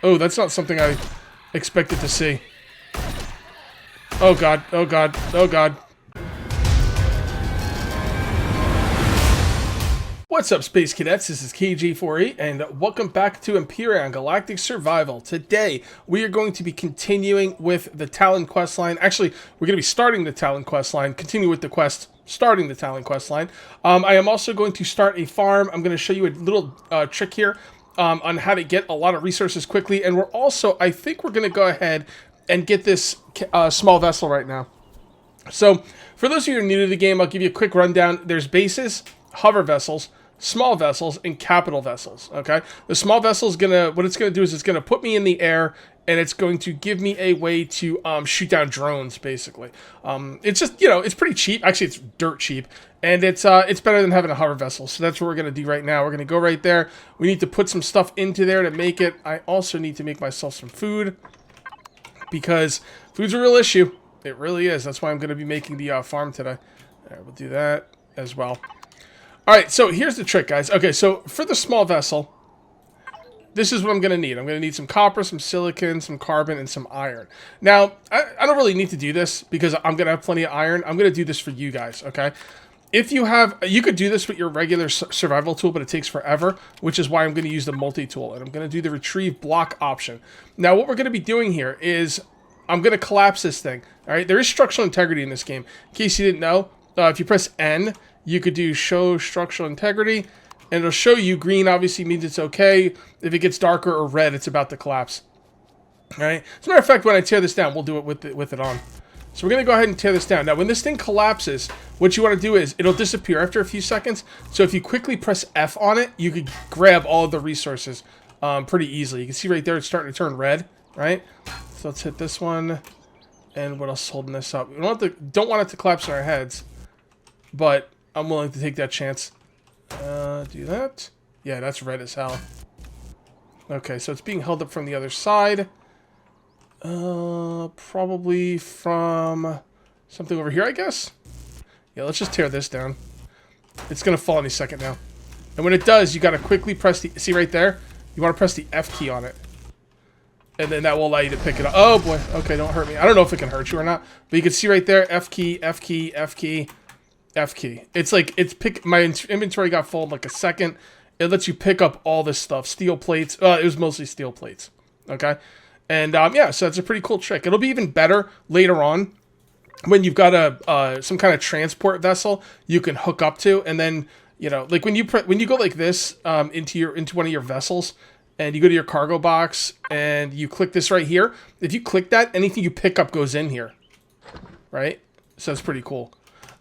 Oh, that's not something I expected to see. Oh god, oh god, oh god. What's up, Space Cadets? This is KG48, and welcome back to Empyrion Galactic Survival. Today, we are going to be continuing with the Talon questline. Actually, we're going to be starting the Talon questline, continue with the quest, starting the Talon questline. I am also going to start a farm. I'm going to show you a little trick here on how to get a lot of resources quickly, and we're also, I think we're going to go ahead and get this small vessel right now. So, for those of you who are new to the game, I'll give you a quick rundown. There's bases, hover vessels, small vessels, and capital vessels, okay? The small vessel is what it's gonna do is it's gonna put me in the air, and it's going to give me a way to shoot down drones, basically. It's just, you know, it's pretty cheap. Actually, it's dirt cheap, and it's better than having a hover vessel. So that's what we're gonna do right now. We're gonna go right there. We need to put some stuff into there to make it. I also need to make myself some food, because food's a real issue. It really is. That's why I'm gonna be making the farm today. All right, we'll do that as well. Alright, so here's the trick, guys. Okay, so for the small vessel, this is what I'm going to need. I'm going to need some copper, some silicon, some carbon, and some iron. Now, I don't really need to do this because I'm going to have plenty of iron. I'm going to do this for you guys, okay? If you have, you could do this with your regular survival tool, but it takes forever, which is why I'm going to use the multi-tool, and I'm going to do the retrieve block option. Now, what we're going to be doing here is I'm going to collapse this thing, alright? There is structural integrity in this game. In case you didn't know, if you press N, you could do show structural integrity, and it'll show you green obviously means it's okay. If it gets darker or red, it's about to collapse. Alright? As a matter of fact, when I tear this down, we'll do it with it on. So we're going to go ahead and tear this down. Now, when this thing collapses, what you want to do is, it'll disappear after a few seconds. So if you quickly press F on it, you could grab all of the resources pretty easily. You can see right there, it's starting to turn red, right? So let's hit this one. And what else is holding this up? We don't want it to collapse on our heads, but I'm willing to take that chance. Do that. Yeah, that's red as hell. Okay, so it's being held up from the other side. Probably from something over here, I guess? Yeah, let's just tear this down. It's gonna fall any second now. And when it does, you gotta quickly press the... See right there? You wanna press the F key on it. And then that will allow you to pick it up. Oh, boy. Okay, don't hurt me. I don't know if it can hurt you or not. But you can see right there, F key, F key, F key. F key. It's like, my inventory got full in like a second. It lets you pick up all this stuff. Steel plates. It was mostly steel plates. Okay? And, yeah, so that's a pretty cool trick. It'll be even better later on when you've got some kind of transport vessel you can hook up to. And then, you know, like when you go like this into one of your vessels, and you go to your cargo box, and you click this right here. If you click that, anything you pick up goes in here. Right? So that's pretty cool.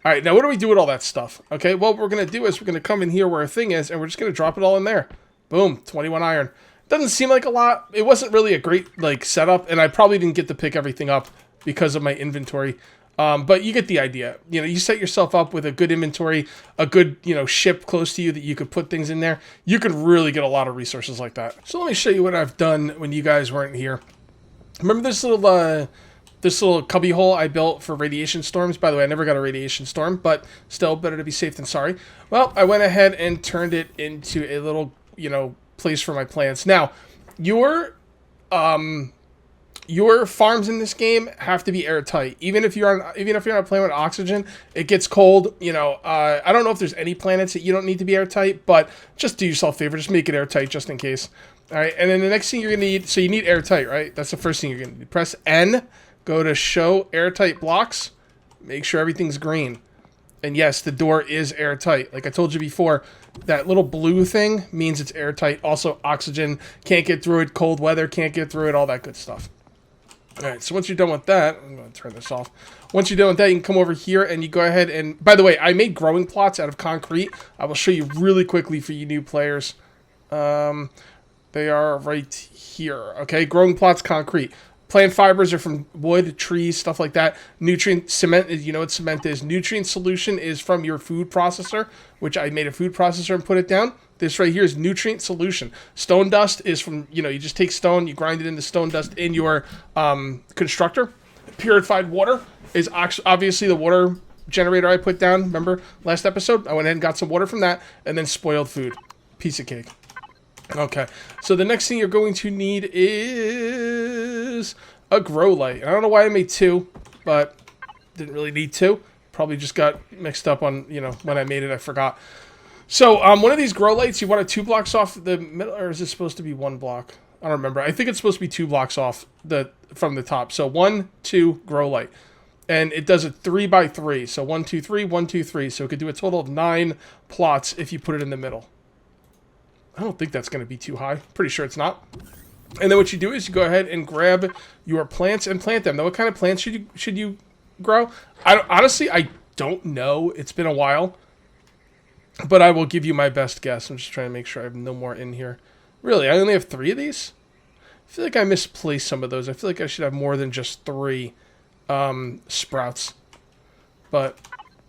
Alright, now what do we do with all that stuff? Okay, well, what we're going to do is we're going to come in here where our thing is, and we're just going to drop it all in there. Boom, 21 iron. Doesn't seem like a lot. It wasn't really a great, like, setup, and I probably didn't get to pick everything up because of my inventory. But you get the idea. You know, you set yourself up with a good inventory, a good, you know, ship close to you that you could put things in there. You could really get a lot of resources like that. So let me show you what I've done when you guys weren't here. Remember this little cubby hole I built for radiation storms? By the way, I never got a radiation storm, but still better to be safe than sorry. Well, I went ahead and turned it into a little, you know, place for my plants. Now, your farms in this game have to be airtight. Even if you're on a planet with oxygen, it gets cold. You know, I don't know if there's any planets that you don't need to be airtight, but just do yourself a favor, just make it airtight just in case. All right, and then the next thing you're gonna need, so you need airtight, right? That's the first thing you're gonna need. Press N. Go to show airtight blocks. Make sure everything's green. And yes, the door is airtight. Like I told you before, that little blue thing means it's airtight. Also, oxygen can't get through it. Cold weather can't get through it. All that good stuff. Alright, so once you're done with that, I'm going to turn this off. Once you're done with that, you can come over here and you go ahead and... By the way, I made growing plots out of concrete. I will show you really quickly for you new players. They are right here. Okay, growing plots, concrete. Plant fibers are from wood, trees, stuff like that. Nutrient cement, you know what cement is. Nutrient solution is from your food processor, which I made a food processor and put it down. This right here is nutrient solution. Stone dust is from, you know, you just take stone, you grind it into stone dust in your constructor. Purified water is obviously the water generator I put down. Remember last episode? I went ahead and got some water from that, and then spoiled food. Piece of cake. Okay, so the next thing you're going to need is a grow light. I don't know why I made 2, but didn't really need 2. Probably just got mixed up on, you know, when I made it, I forgot. So, one of these grow lights, you want it 2 blocks off the middle, or is it supposed to be 1 block? I don't remember. I think it's supposed to be 2 blocks off from the top. So 1, 2, grow light. And it does it 3 by 3. So 1, 2, 3, 1, 2, 3. So it could do a total of 9 plots if you put it in the middle. I don't think that's going to be too high. Pretty sure it's not. And then what you do is you go ahead and grab your plants and plant them. Now, what kind of plants should you grow? Honestly, I don't know. It's been a while. But I will give you my best guess. I'm just trying to make sure I have no more in here. Really, I only have 3 of these? I feel like I misplaced some of those. I feel like I should have more than just 3 sprouts. But,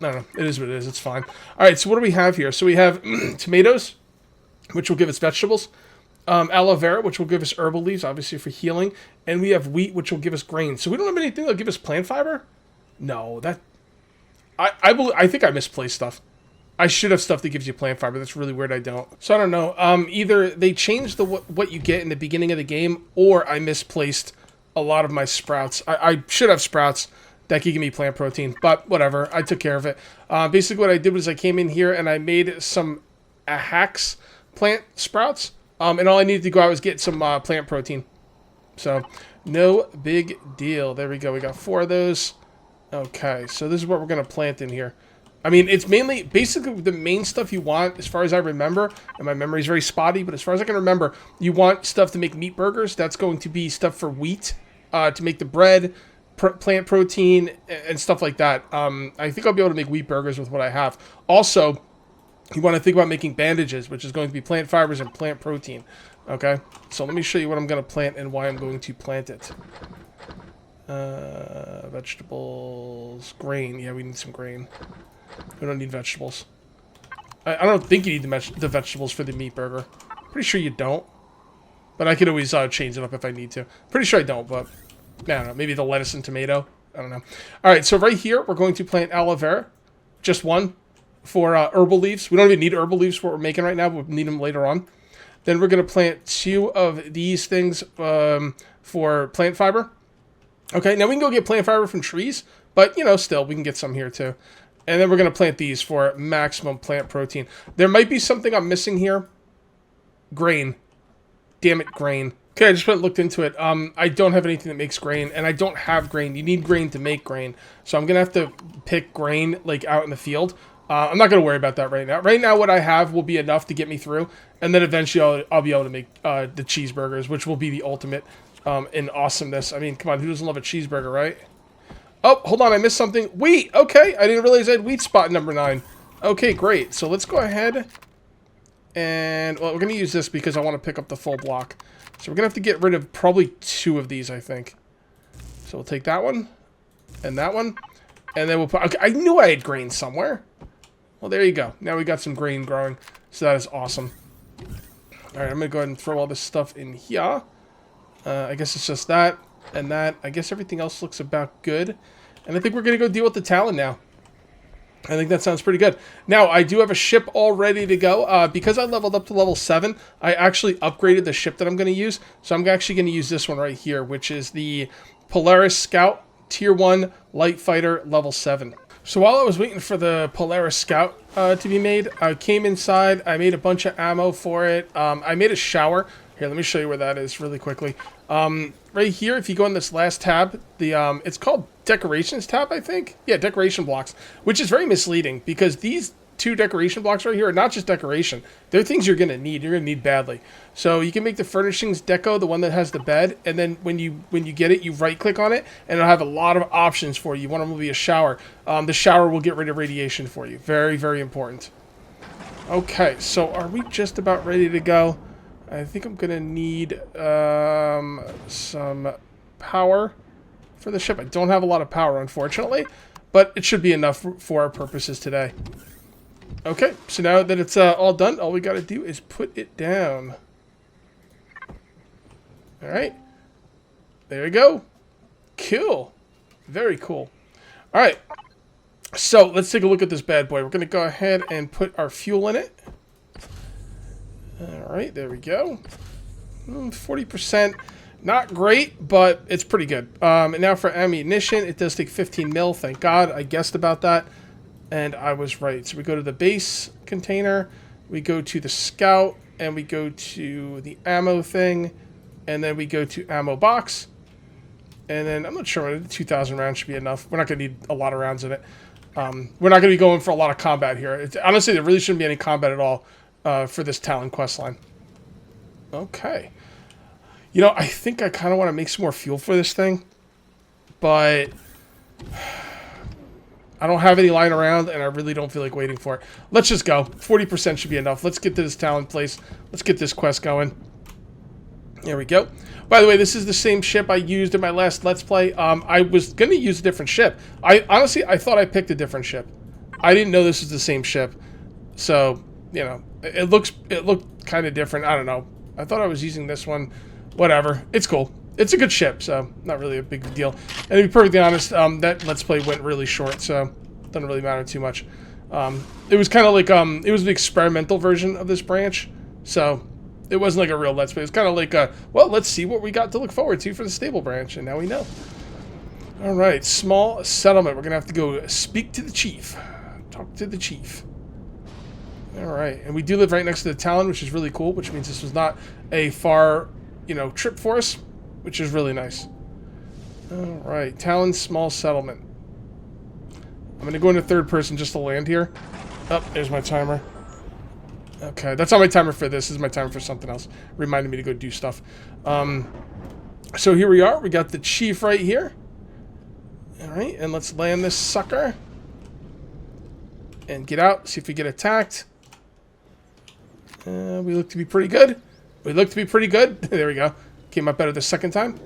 I don't know. It is what it is. It's fine. Alright, so what do we have here? So we have tomatoes, which will give us vegetables. Aloe vera, which will give us herbal leaves, obviously for healing. And we have wheat, which will give us grain. So we don't have anything that'll give us plant fiber? No, that... I think I misplaced stuff. I should have stuff that gives you plant fiber. That's really weird I don't. So I don't know. Either they changed what you get in the beginning of the game, or I misplaced a lot of my sprouts. I should have sprouts that could give me plant protein, but whatever. I took care of it. Basically what I did was I came in here and I made some hacks plant sprouts. And all I needed to go out was get some plant protein. So no big deal. There we go. We got 4 of those. Okay, so this is what we're going to plant in here. I mean, it's mainly, basically the main stuff you want, as far as I remember, and my memory is very spotty, but as far as I can remember, you want stuff to make meat burgers. That's going to be stuff for wheat, to make the bread, plant protein, and stuff like that. I think I'll be able to make wheat burgers with what I have. Also, you want to think about making bandages, which is going to be plant fibers and plant protein. Okay? So let me show you what I'm going to plant and why I'm going to plant it. Vegetables, grain. Yeah, we need some grain. We don't need vegetables. I don't think you need the vegetables for the meat burger. Pretty sure you don't. But I could always change it up if I need to. Pretty sure I don't, but I don't know. Maybe the lettuce and tomato. I don't know. Alright, so right here, we're going to plant aloe vera. Just 1 for herbal leaves. We don't even need herbal leaves for what we're making right now, but we'll need them later on. Then we're going to plant 2 of these things for plant fiber. Okay, now we can go get plant fiber from trees, but, you know, still, we can get some here too. And then we're going to plant these for maximum plant protein. There might be something I'm missing here. Grain. Damn it, grain. Okay, I just went and looked into it. I don't have anything that makes grain, and I don't have grain. You need grain to make grain. So I'm going to have to pick grain, like, out in the field. I'm not going to worry about that right now. Right now, what I have will be enough to get me through. And then eventually, I'll be able to make the cheeseburgers, which will be the ultimate in awesomeness. I mean, come on, who doesn't love a cheeseburger, right? Oh, hold on, I missed something. Wheat! Okay, I didn't realize I had wheat spot number 9. Okay, great. So let's go ahead and... Well, we're going to use this because I want to pick up the full block. So we're going to have to get rid of probably 2 of these, I think. So we'll take that one and that one. And then we'll put... Okay, I knew I had grain somewhere. Well, there you go. Now we got some grain growing. So that is awesome. Alright, I'm going to go ahead and throw all this stuff in here. I guess it's just that. And that, I guess everything else looks about good. And I think we're going to go deal with the Talon now. I think that sounds pretty good. Now, I do have a ship all ready to go. Because I leveled up to level 7, I actually upgraded the ship that I'm going to use. So I'm actually going to use this one right here, which is the Polaris Scout Tier 1 Light Fighter level 7. So while I was waiting for the Polaris Scout to be made, I came inside, I made a bunch of ammo for it. I made a shower. Here, let me show you where that is really quickly. Right here, if you go in this last tab, it's called Decorations tab, I think? Yeah, Decoration Blocks, which is very misleading because these 2 decoration blocks right here are not just decoration. They're things you're going to need. You're going to need badly. So you can make the furnishings deco, the one that has the bed, and then when you get it, you right-click on it, and it'll have a lot of options for you. One of them will be a shower. The shower will get rid of radiation for you. Very, very important. Okay, so are we just about ready to go? I think I'm going to need some power for the ship. I don't have a lot of power, unfortunately, but it should be enough for our purposes today. Okay, so now that it's all done, all we got to do is put it down. All right. There we go. Cool. Very cool. All right. So let's take a look at this bad boy. We're going to go ahead and put our fuel in it. All Alright, there we go. 40%. Not great, but it's pretty good. And now for ammunition, it does take 15 mil. Thank God. I guessed about that, and I was right. So we go to the base container, we go to the scout, and we go to the ammo thing, and then we go to ammo box. And then I'm not sure, 2,000 rounds should be enough. We're not going to need a lot of rounds in it. We're not going to be going for a lot of combat here. Honestly, there really shouldn't be any combat at all for this Talon questline. Okay. You know, I think I kind of want to make some more fuel for this thing, but I don't have any lying around, and I really don't feel like waiting for it. Let's just go. 40% should be enough. Let's get to this Talon place. Let's get this quest going. There we go. By the way, this is the same ship I used in my last Let's Play. I was going to use a different ship. Honestly, I thought I picked a different ship. I didn't know this was the same ship. So, you know, it looked kind of different. I don't know. I thought I was using this one. Whatever. It's cool. It's a good ship, so not really a big deal. And to be perfectly honest, that Let's Play went really short, so it doesn't really matter too much. It was kind of like, it was the experimental version of this branch, so it wasn't like a real Let's Play. It was kind of like, well, let's see what we got to look forward to for the stable branch, and now we know. Alright, small settlement. We're going to have to go speak to the chief. Talk to the chief. Alright, and we do live right next to the Talon, which is really cool, which means this was not a far, you know, trip for us, which is really nice. Alright, Talon small settlement. I'm going to go into third person just to land here. Oh, there's my timer. Okay, that's not my timer for this. This is my timer for something else. Reminded me to go do stuff. So here we are. We got the chief right here. Alright, and let's land this sucker. And get out. See if we get attacked. We look to be pretty good. We look to be pretty good. There we go. Came up better the second time.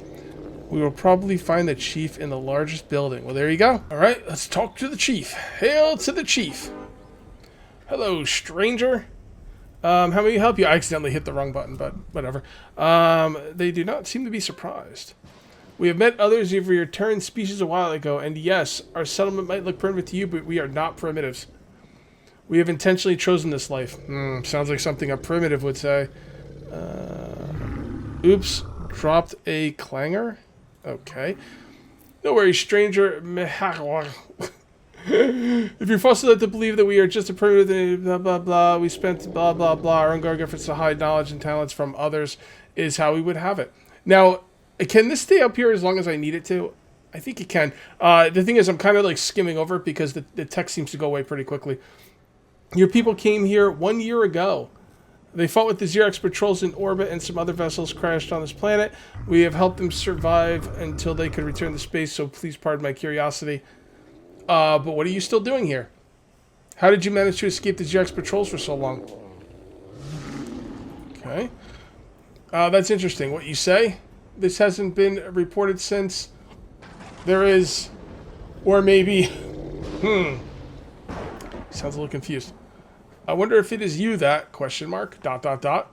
We will probably find the chief in the largest building. Well, there you go. All right, let's talk to the chief. Hail to the chief. Hello, stranger. How may we help you? I accidentally hit the wrong button, but whatever. They do not seem to be surprised. We have met others of your turned species a while ago, and yes, our settlement might look primitive to you, but we are not primitives. We have intentionally chosen this life. Sounds like something a primitive would say. Oops, dropped a clanger. Okay. No worries, stranger. If you're falsely led to believe that we are just a primitive, blah, blah, blah, we spent blah, blah, blah, our ongoing efforts to hide knowledge and talents from others is how we would have it. Now, can this stay up here as long as I need it to? I think it can. The thing is, I'm kind of like skimming over it because the text seems to go away pretty quickly. Your people came here 1 year ago. They fought with the Xerox patrols in orbit, and some other vessels crashed on this planet. We have helped them survive until they could return to space, so please pardon my curiosity. But what are you still doing here? How did you manage to escape the Xerox patrols for so long? Okay. That's interesting. What you say? This hasn't been reported since. There is... Or maybe... Sounds a little confused. I wonder if it is you that, question mark, ... The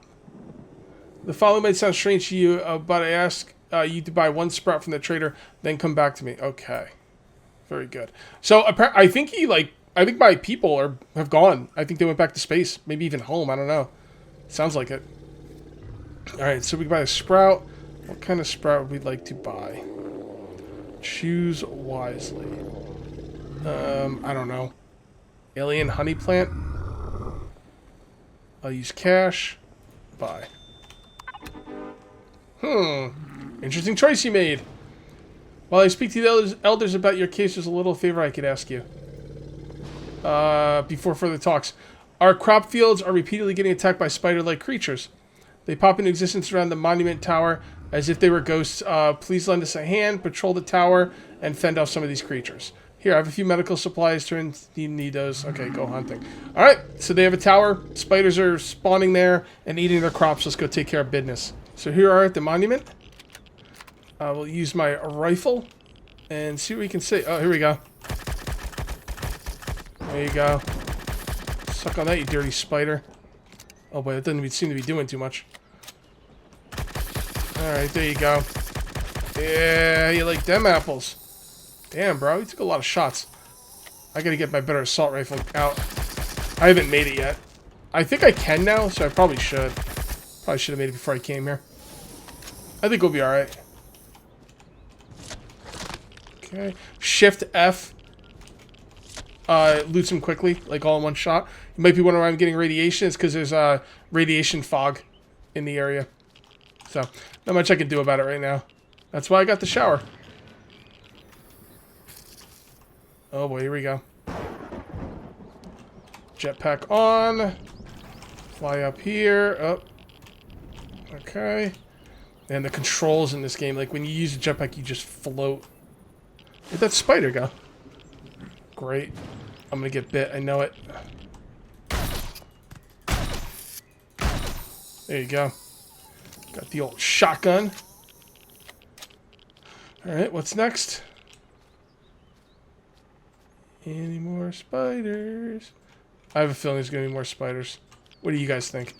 following might sound strange to you, but I ask you to buy one sprout from the trader, then come back to me. Okay. Very good. So, I think I think my people have gone. I think they went back to space. Maybe even home. I don't know. Sounds like it. Alright, so we can buy a sprout. What kind of sprout would we like to buy? Choose wisely. I don't know. Alien honey plant. I'll use cash. Buy. Interesting choice you made. While I speak to the elders about your case, there's a little favor I could ask you. Before further talks. Our crop fields are repeatedly getting attacked by spider-like creatures. They pop into existence around the monument tower as if they were ghosts. Please lend us a hand, patrol the tower, and fend off some of these creatures. Here, I have a few medical supplies. You need those. Okay, go hunting. Alright, so they have a tower. Spiders are spawning there and eating their crops. Let's go take care of business. So here we are at the monument. We'll use my rifle and see what we can see. Oh, here we go. There you go. Suck on that, you dirty spider. Oh boy, that doesn't seem to be doing too much. Alright, there you go. Yeah, you like them apples. Damn, bro, you took a lot of shots. I gotta get my better assault rifle out. I haven't made it yet. I think I can now, so I probably should. Probably should have made it before I came here. I think we'll be alright. Okay. Shift F. Loots him quickly, like all in one shot. You might be wondering why I'm getting radiation. It's because there's radiation fog in the area. So, not much I can do about it right now. That's why I got the shower. Oh boy, here we go. Jetpack on. Fly up here. Oh. Okay. And the controls in this game, like when you use a jetpack, you just float. Where'd that spider go? Great. I'm gonna get bit, I know it. There you go. Got the old shotgun. Alright, what's next? Any more spiders? I have a feeling there's gonna be more spiders. What do you guys think?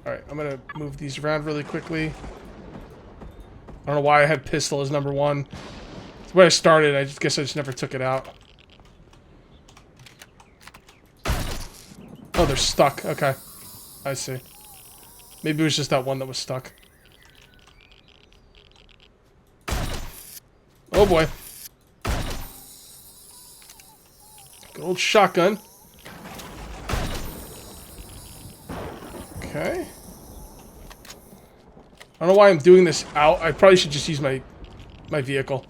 Alright, I'm gonna move these around really quickly. I don't know why I had pistol as number 1. It's where I started, I guess I just never took it out. Oh, they're stuck. Okay. I see. Maybe it was just that one that was stuck. Oh boy. Good old shotgun. Okay. I don't know why I'm doing this out. I probably should just use my vehicle.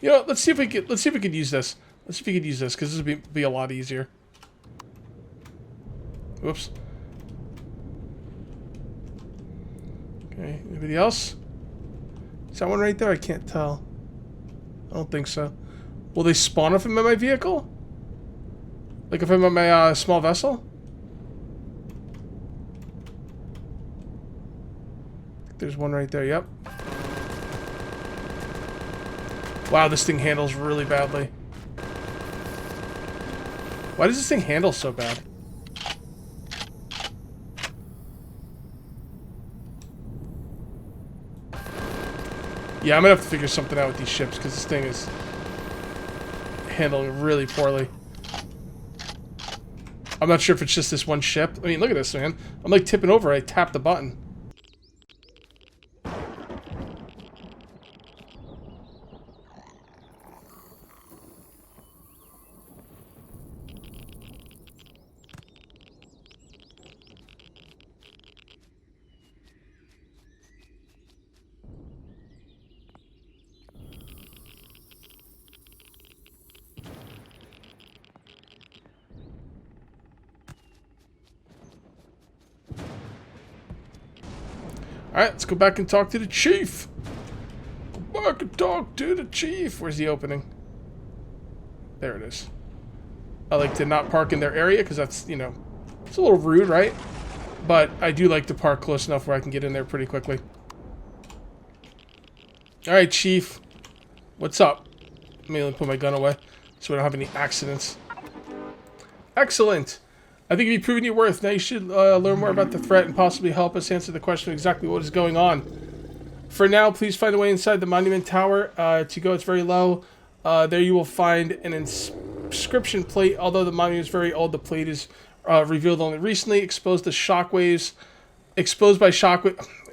You know, let's see if we could use this. Let's see if we could use this, because this would be a lot easier. Whoops. Okay, anybody else? Is that one right there? I can't tell. I don't think so. Will they spawn if I'm in my vehicle? Like if I'm in my small vessel? There's one right there, yep. Wow, this thing handles really badly. Why does this thing handle so bad? Yeah, I'm gonna have to figure something out with these ships, because this thing is handling really poorly. I'm not sure if it's just this one ship. I mean, look at this, man. I'm like tipping over. I tapped the button. Alright, let's go back and talk to the chief. Go back and talk to the chief. Where's the opening? There it is. I like to not park in their area because that's, you know, it's a little rude, right? But I do like to park close enough where I can get in there pretty quickly. Alright, chief. What's up? Let me put my gun away so we don't have any accidents. Excellent. I think you've proven your worth. Now you should learn more about the threat and possibly help us answer the question of exactly what is going on. For now, please find a way inside the monument tower. To go, it's very low. There you will find an inscription plate. Although the monument is very old, the plate is revealed only recently. Exposed by shockwaves.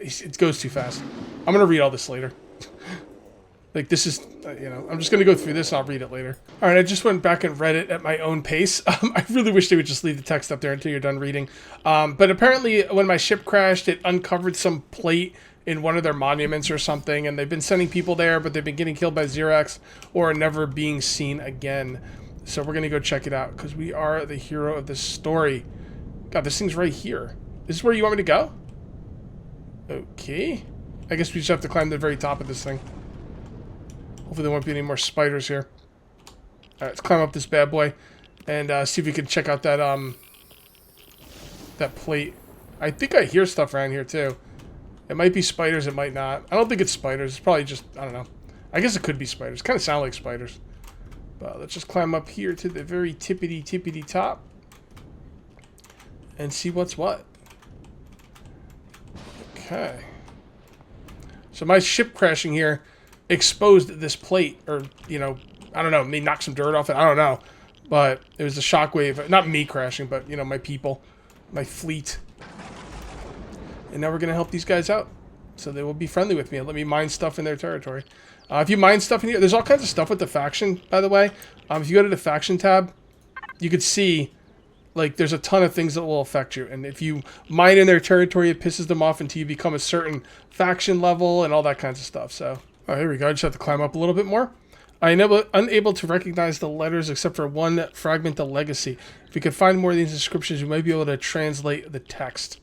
It goes too fast. I'm going to read all this later. Like, this is, you know, I'm just going to go through this and I'll read it later. All right, I just went back and read it at my own pace. I really wish they would just leave the text up there until you're done reading. But apparently, when my ship crashed, it uncovered some plate in one of their monuments or something, and they've been sending people there, but they've been getting killed by Xerax or never being seen again. So we're going to go check it out, because we are the hero of this story. God, this thing's right here. Is this where you want me to go? Okay. I guess we just have to climb to the very top of this thing. Hopefully there won't be any more spiders here. Alright, let's climb up this bad boy and see if we can check out that that plate. I think I hear stuff around here too. It might be spiders, it might not. I don't think it's spiders. It's probably just, I don't know. I guess it could be spiders. Kind of sound like spiders. But let's just climb up here to the very tippity top and see what's what. Okay. So my ship crashing here exposed this plate, or, you know, I don't know, maybe knock some dirt off it, I don't know. But it was a shockwave. Not me crashing, but, you know, my people. My fleet. And now we're going to help these guys out. So they will be friendly with me and let me mine stuff in their territory. If you mine stuff in here, there's all kinds of stuff with the faction, by the way. If you go to the faction tab, you could see, like, there's a ton of things that will affect you. And if you mine in their territory, it pisses them off until you become a certain faction level and all that kinds of stuff. So, oh, here we go. I just have to climb up a little bit more. I'm unable to recognize the letters except for one fragment of legacy. If you could find more of these inscriptions, you might be able to translate the text.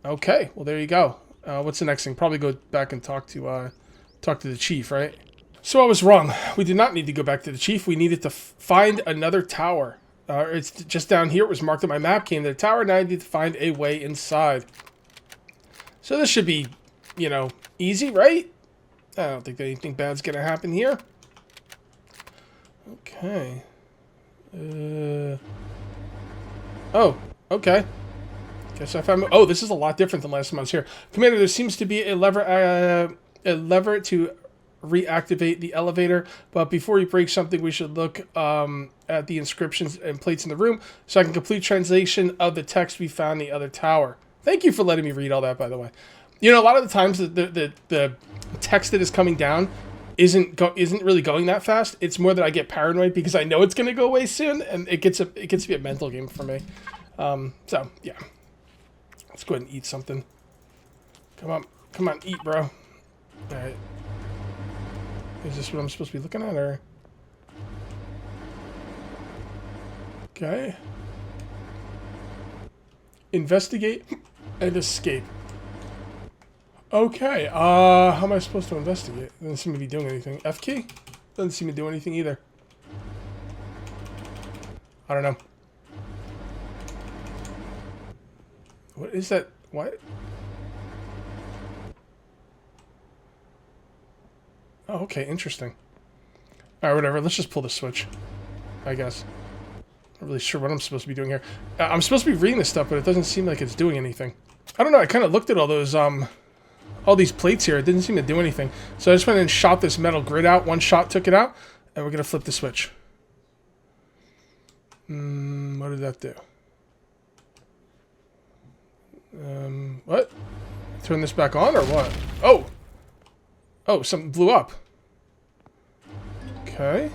Okay, well, there you go. What's the next thing? Probably go back and talk to the chief, right? So I was wrong. We did not need to go back to the chief. We needed to find another tower. It's just down here. It was marked on my map. Came to the tower. Now I need to find a way inside. So this should be, you know, easy, right? I don't think that anything bad's going to happen here. Okay. Oh, okay. Guess I found... Oh, this is a lot different than last time I was here. Commander, there seems to be a lever to reactivate the elevator, but before you break something, we should look at the inscriptions and plates in the room so I can complete translation of the text we found in the other tower. Thank you for letting me read all that, by the way. You know, a lot of the times the text that is coming down isn't really going that fast. It's more that I get paranoid because I know it's going to go away soon, and it gets to be a mental game for me. So yeah, let's go ahead and eat something. Come on, eat, bro. All right. Is this what I'm supposed to be looking at, or? Okay. Investigate and escape. Okay, how am I supposed to investigate? Doesn't seem to be doing anything. F key? Doesn't seem to do anything either. I don't know. What is that? What? Oh, okay, interesting. Alright, whatever. Let's just pull the switch, I guess. Not really sure what I'm supposed to be doing here. I'm supposed to be reading this stuff, but it doesn't seem like it's doing anything. I don't know, I kind of looked at all those, all these plates here. It didn't seem to do anything. So I just went and shot this metal grid out. One shot took it out, and we're going to flip the switch. What did that do? What? Turn this back on, or what? Oh! Oh, something blew up. Okay.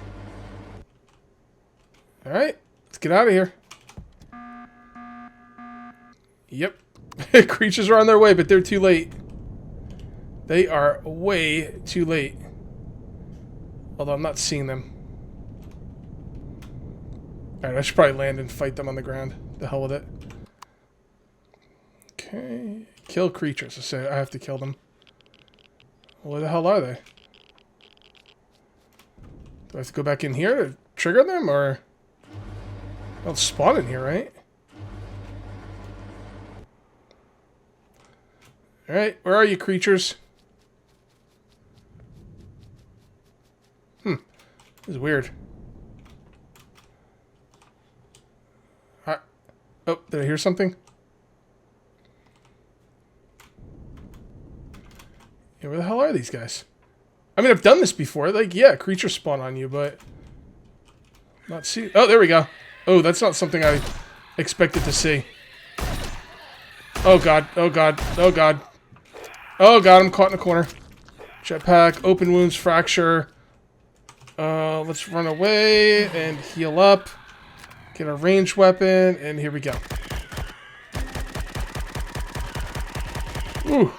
Alright, let's get out of here. Yep. Creatures are on their way, but they're too late. They are way too late. Although I'm not seeing them. Alright, I should probably land and fight them on the ground. The hell with it. Okay. Kill creatures. I say I have to kill them. Where the hell are they? Do I have to go back in here to trigger them, or... They'll spawn in here, right? Alright, where are you, creatures? This is weird. Oh, did I hear something? Yeah, where the hell are these guys? I mean, I've done this before. Like, yeah, creatures spawn on you, but... Not see... Oh, there we go. Oh, that's not something I expected to see. Oh, God. Oh, God. Oh, God. Oh, God, I'm caught in a corner. Jetpack, open wounds, fracture. Let's run away and heal up. Get a ranged weapon, and here we go. Ooh,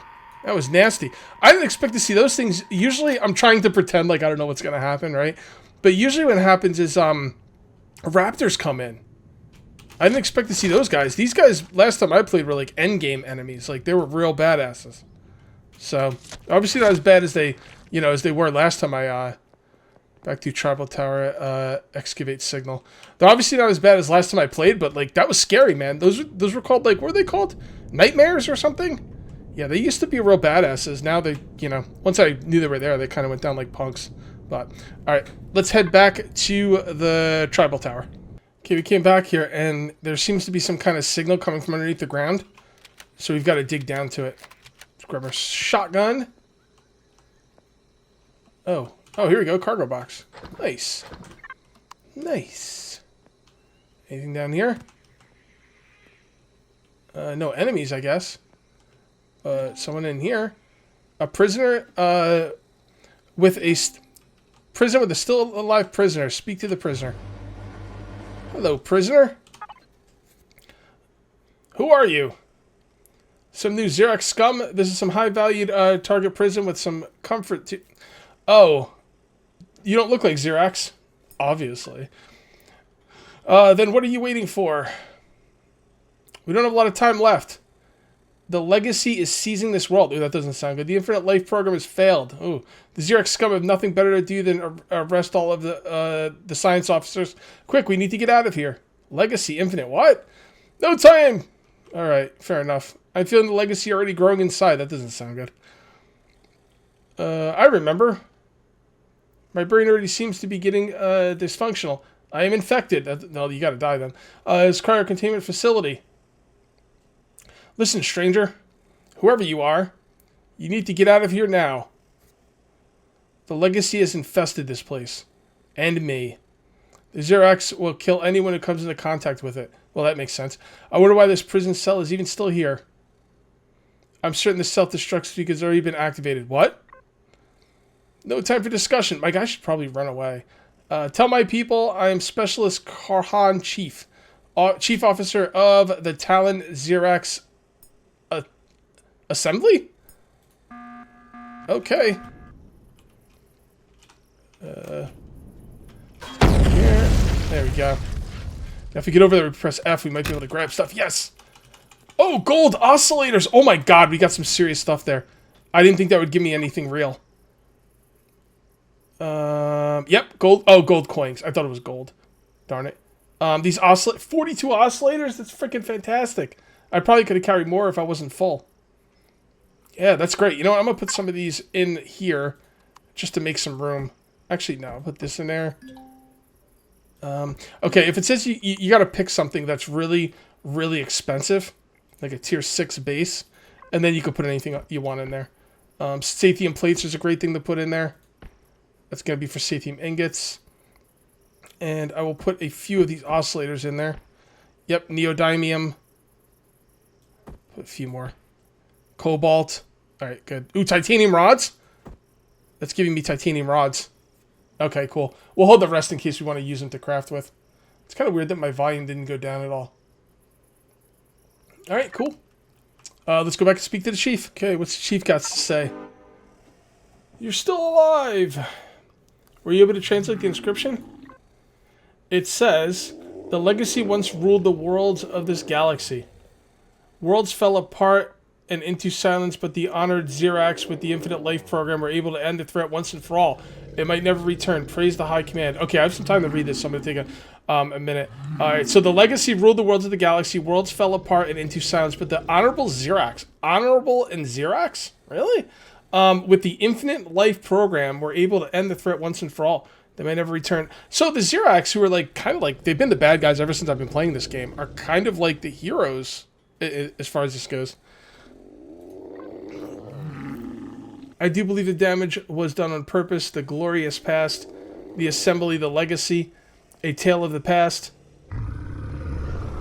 that was nasty. I didn't expect to see those things. Usually, I'm trying to pretend like I don't know what's going to happen, right? But usually what happens is raptors come in. I didn't expect to see those guys. These guys, last time I played, were like endgame enemies. Like, they were real badasses. So, obviously not as bad as they, you know, as they were last time I, back to Tribal Tower, excavate signal. They're obviously not as bad as last time I played, but, like, that was scary, man. Those were called, like, what were they called? Nightmares or something? Yeah, they used to be real badasses. Now they, you know, once I knew they were there, they kind of went down like punks. But, alright, let's head back to the Tribal Tower. Okay, we came back here, and there seems to be some kind of signal coming from underneath the ground. So we've got to dig down to it. Let's grab our shotgun. Oh, here we go, cargo box. Nice. Nice. Anything down here? No enemies, I guess. Someone in here. A prisoner with a prisoner with a still alive prisoner. Speak to the prisoner. Hello, prisoner. Who are you? Some new Xerox scum. This is some high-valued target prison with some comfort to... Oh. You don't look like Xerox. Obviously. Then what are you waiting for? We don't have a lot of time left. The legacy is seizing this world. Ooh, that doesn't sound good. The Infinite Life program has failed. Ooh. The Xerox scum have nothing better to do than arrest all of the science officers. Quick, we need to get out of here. Legacy Infinite. What? No time! Alright, fair enough. I'm feeling the legacy already growing inside. That doesn't sound good. I remember. My brain already seems to be getting dysfunctional. I am infected. No, you gotta die then. It's cryo containment facility. Listen, stranger. Whoever you are, you need to get out of here now. The legacy has infested this place. And me. The Xerox will kill anyone who comes into contact with it. Well, that makes sense. I wonder why this prison cell is even still here. I'm certain the self-destruct streak has already been activated. What? No time for discussion. My guy should probably run away. Tell my people I am Specialist Karhan Chief. Chief Officer of the Talon Xerox Assembly? Okay. Here. There we go. Now if we get over there, we press F, we might be able to grab stuff. Yes! Oh, gold oscillators! Oh my god, we got some serious stuff there. I didn't think that would give me anything real. Yep, gold. Oh, gold coins. I thought it was gold. Darn it. These 42 oscillators? That's freaking fantastic. I probably could have carried more if I wasn't full. Yeah, that's great. You know what? I'm going to put some of these in here just to make some room. Actually, no. I'll put this in there. Okay, if it says you got to pick something that's really, really expensive, like a tier 6 base, and then you can put anything you want in there. Sathium plates is a great thing to put in there. That's going to be for Sathium ingots. And I will put a few of these oscillators in there. Yep, neodymium. Put a few more. Cobalt. Alright, good. Ooh, titanium rods? That's giving me titanium rods. Okay, cool. We'll hold the rest in case we want to use them to craft with. It's kind of weird that my volume didn't go down at all. Alright, cool. Let's go back and speak to the chief. Okay, what's the chief got to say? You're still alive! Were you able to translate the inscription? It says, the legacy once ruled the worlds of this galaxy. Worlds fell apart and into silence, but the honored Xerox with the Infinite Life program were able to end the threat once and for all. It might never return. Praise the High Command. Okay, I have some time to read this, so I'm going to take a minute. Alright, so the legacy ruled the worlds of the galaxy. Worlds fell apart and into silence, but the honorable Xerox. Honorable and Xerox? Really? With the Infinite Life program, we're able to end the threat once and for all. They may never return. So the Xerox, who are like kind of like, they've been the bad guys ever since I've been playing this game, are kind of like the heroes as far as this goes. I do believe the damage was done on purpose. The glorious past, the assembly, the legacy, a tale of the past,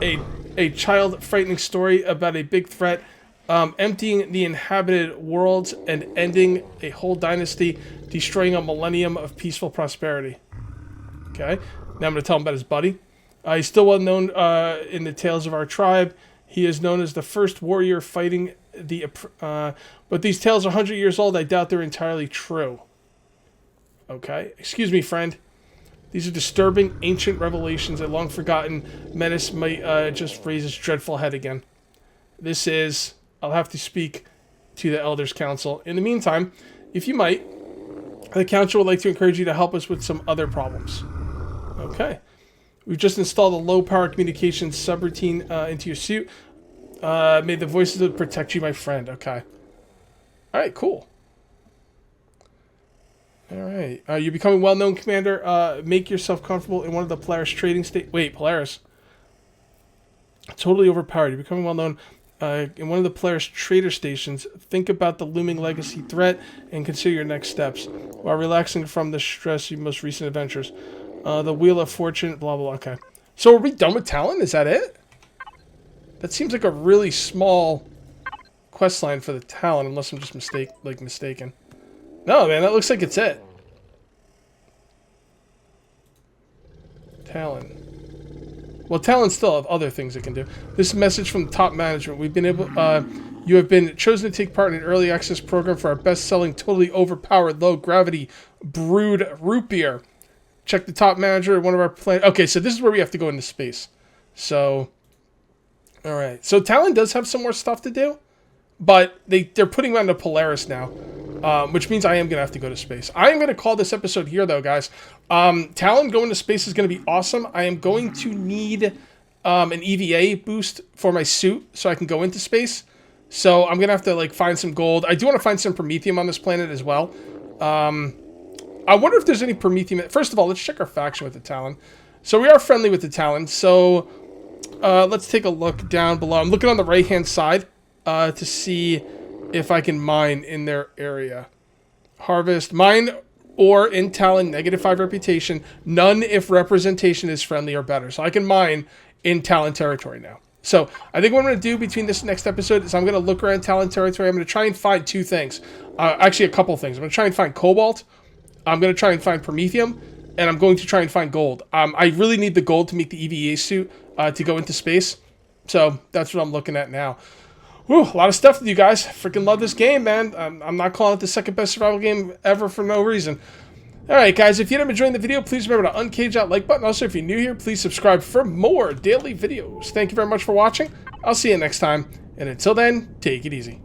a child frightening story about a big threat. Emptying the inhabited worlds and ending a whole dynasty, destroying a millennium of peaceful prosperity. Okay, now I'm going to tell him about his buddy. He's still well known in the tales of our tribe. He is known as the first warrior fighting the... but these tales are 100 years old. I doubt they're entirely true. Okay, excuse me, friend. These are disturbing, ancient revelations. A long-forgotten menace might just raise its dreadful head again. This is... I'll have to speak to the Elders Council. In the meantime, if you might, the Council would like to encourage you to help us with some other problems. Okay. We've just installed a low-power communications subroutine into your suit. May the voices protect you, my friend. Okay. Alright, cool. Alright. You're becoming well-known, Commander. Make yourself comfortable in one of the Polaris trading stations. Wait, Polaris. Totally overpowered. You're becoming well-known. In one of the Polaris trader stations, think about the looming legacy threat and consider your next steps while relaxing from the stress of your most recent adventures. The Wheel of Fortune, blah, blah, blah. Okay. So are we done with Talon? Is that it? That seems like a really small quest line for the Talon, unless I'm just mistaken. No, man, that looks like it's it. Talon. Well, Talon still have other things it can do. This message from the top management. We've been able... you have been chosen to take part in an early access program for our best-selling, totally overpowered, low-gravity brewed root beer. Check the top manager at one of our planet. Okay, so this is where we have to go into space. So... Alright. So Talon does have some more stuff to do. But they're putting me on to Polaris now. Which means I am going to have to go to space. I am going to call this episode here, though, guys. Talon going to space is going to be awesome. I am going to need an EVA boost for my suit so I can go into space. So I'm going to have to, like, find some gold. I do want to find some promethium on this planet as well. I wonder if there's any promethium. First of all, let's check our faction with the Talon. So we are friendly with the Talon. So let's take a look down below. I'm looking on the right-hand side to see if I can mine in their area. Harvest. Mine or in Talon, -5 reputation. None if representation is friendly or better. So I can mine in Talon territory now. So I think what I'm going to do between this next episode is I'm going to look around Talon territory. I'm going to try and find two things. Actually, a couple things. I'm going to try and find cobalt. I'm going to try and find promethium. And I'm going to try and find gold. I really need the gold to make the EVA suit to go into space. So that's what I'm looking at now. Whew, a lot of stuff with you guys. Freaking love this game, man. I'm not calling it the second best survival game ever for no reason. Alright, guys, if you ended up enjoying the video, please remember to uncage that like button. Also, if you're new here, please subscribe for more daily videos. Thank you very much for watching. I'll see you next time. And until then, take it easy.